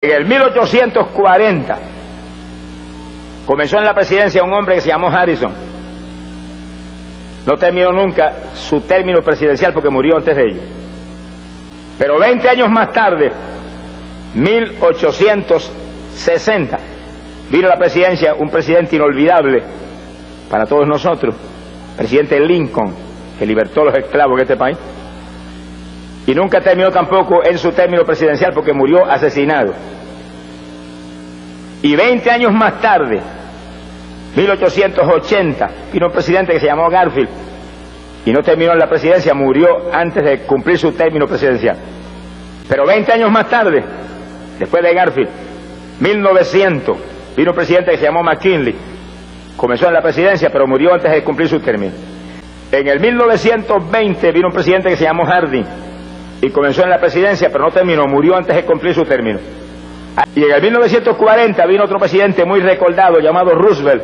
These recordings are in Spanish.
En el 1840 comenzó en la presidencia un hombre que se llamó Harrison. No terminó nunca su término presidencial porque murió antes de ello. Pero 20 años más tarde, 1860, vino a la presidencia un presidente inolvidable para todos nosotros, presidente Lincoln, que libertó a los esclavos de este país. Y nunca terminó tampoco en su término presidencial porque murió asesinado. Y 20 años más tarde, 1880, vino un presidente que se llamó Garfield y no terminó en la presidencia, murió antes de cumplir su término presidencial. Pero 20 años más tarde, después de Garfield, 1900, vino un presidente que se llamó McKinley, comenzó en la presidencia pero murió antes de cumplir su término. En el 1920 vino un presidente que se llamó Harding y comenzó en la presidencia pero no terminó, murió antes de cumplir su término. Y en el 1940 vino otro presidente muy recordado llamado Roosevelt,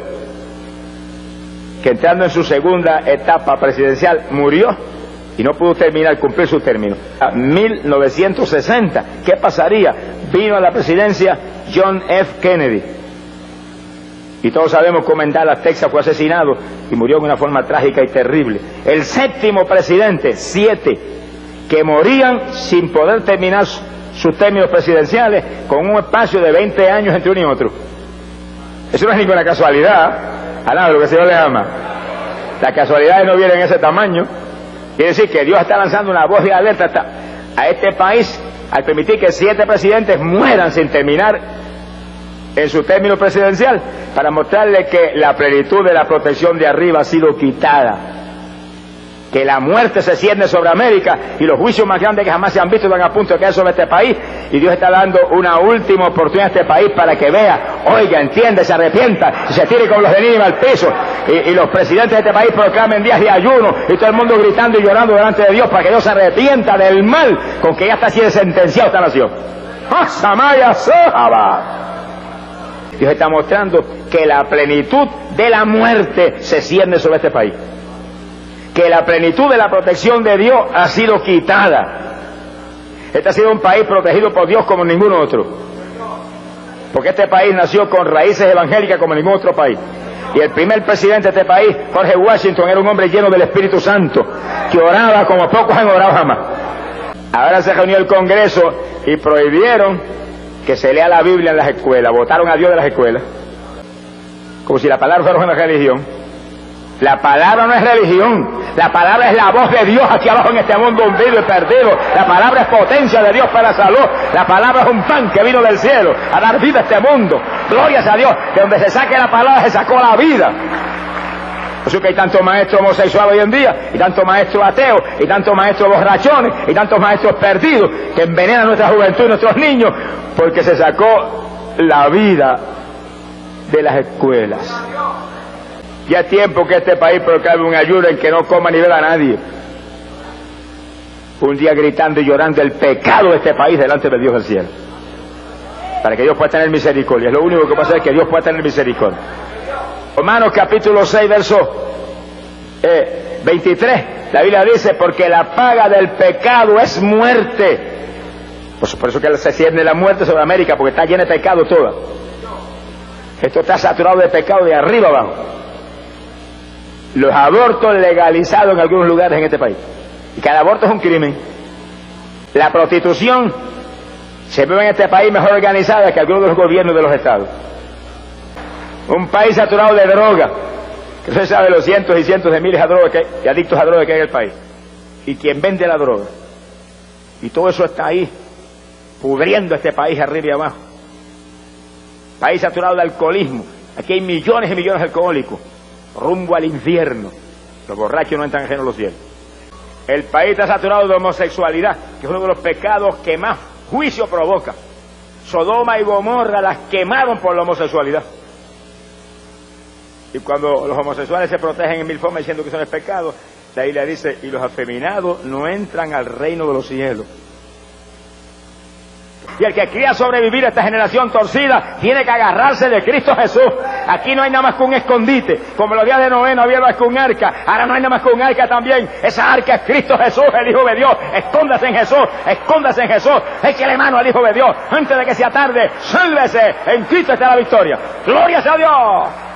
que entrando en su segunda etapa presidencial murió y no pudo terminar, cumplir su término. A 1960, ¿qué pasaría? Vino a la presidencia John F. Kennedy. Y todos sabemos cómo en Dallas, Texas, fue asesinado y murió de una forma trágica y terrible. El séptimo presidente, 7, que morían sin poder terminar sus términos presidenciales con un espacio de 20 años entre uno y otro. Eso no es ninguna casualidad, alaba lo que el Señor le ama. Las casualidades no vienen en ese tamaño. Quiere decir que Dios está lanzando una voz de alerta a este país al permitir que 7 presidentes mueran sin terminar en su término presidencial, para mostrarle que la plenitud de la protección de arriba ha sido quitada, que la muerte se cierne sobre América y los juicios más grandes que jamás se han visto están a punto de caer sobre este país, y Dios está dando una última oportunidad a este país para que vea, oiga, entienda, se arrepienta y se tire con los de Nínive al piso, y los presidentes de este país proclamen días de ayuno y todo el mundo gritando y llorando delante de Dios para que Dios se arrepienta del mal con que ya está siendo sentenciado esta nación. Dios está mostrando que la plenitud de la muerte se cierne sobre este país, que la plenitud de la protección de Dios ha sido quitada. Este ha sido un país protegido por Dios como ningún otro, porque este país nació con raíces evangélicas como ningún otro país. Y el primer presidente de este país, George Washington, era un hombre lleno del Espíritu Santo, que oraba como pocos han orado jamás. Ahora se reunió el Congreso y prohibieron que se lea la Biblia en las escuelas, votaron a Dios de las escuelas, como si la palabra fuera una religión. La palabra no es religión, la palabra es la voz de Dios aquí abajo en este mundo hundido y perdido. La palabra es potencia de Dios para la salud, la palabra es un pan que vino del cielo a dar vida a este mundo. Glorias a Dios, que donde se saque la palabra se sacó la vida. Por eso que hay tantos maestros homosexuales hoy en día, y tantos maestros ateos, y tantos maestros borrachones, y tantos maestros perdidos, que envenenan nuestra juventud y nuestros niños, porque se sacó la vida de las escuelas. Ya es tiempo que este país proclame un ayuno en que no coma ni beba a nadie. Un día gritando y llorando el pecado de este país delante de Dios del cielo, para que Dios pueda tener misericordia. Es lo único que pasa, es que Dios pueda tener misericordia. Romanos capítulo 6, verso 23, la Biblia dice, porque la paga del pecado es muerte. Por eso que se cierne la muerte sobre América, porque está llena de pecado toda. Esto está saturado de pecado de arriba abajo. Los abortos legalizados en algunos lugares en este país, y cada aborto es un crimen. La prostitución se ve en este país mejor organizada que algunos de los gobiernos de los estados. Un país saturado de droga, que usted sabe los cientos y cientos de miles de drogas y adictos a drogas que hay en el país, y quien vende la droga, y todo eso está ahí pudriendo este país arriba y abajo. País saturado de alcoholismo. Aquí hay millones y millones de alcohólicos rumbo al infierno. Los borrachos no entran ajenos a los cielos. El país está saturado de homosexualidad, que es uno de los pecados que más juicio provoca. Sodoma y Gomorra las quemaron por la homosexualidad. Y cuando los homosexuales se protegen en mil formas diciendo que eso no es pecado, la Biblia dice, y los afeminados no entran al reino de los cielos. Y el que quiera sobrevivir a esta generación torcida tiene que agarrarse de Cristo Jesús. Aquí no hay nada más que un escondite. Como los días de Noé no había más que un arca. Ahora no hay nada más que un arca también. Esa arca es Cristo Jesús, el Hijo de Dios. Escóndase en Jesús, escóndase en Jesús. Échele mano al Hijo de Dios. Antes de que sea tarde, sálvese. En Cristo está la victoria. ¡Gloria sea a Dios!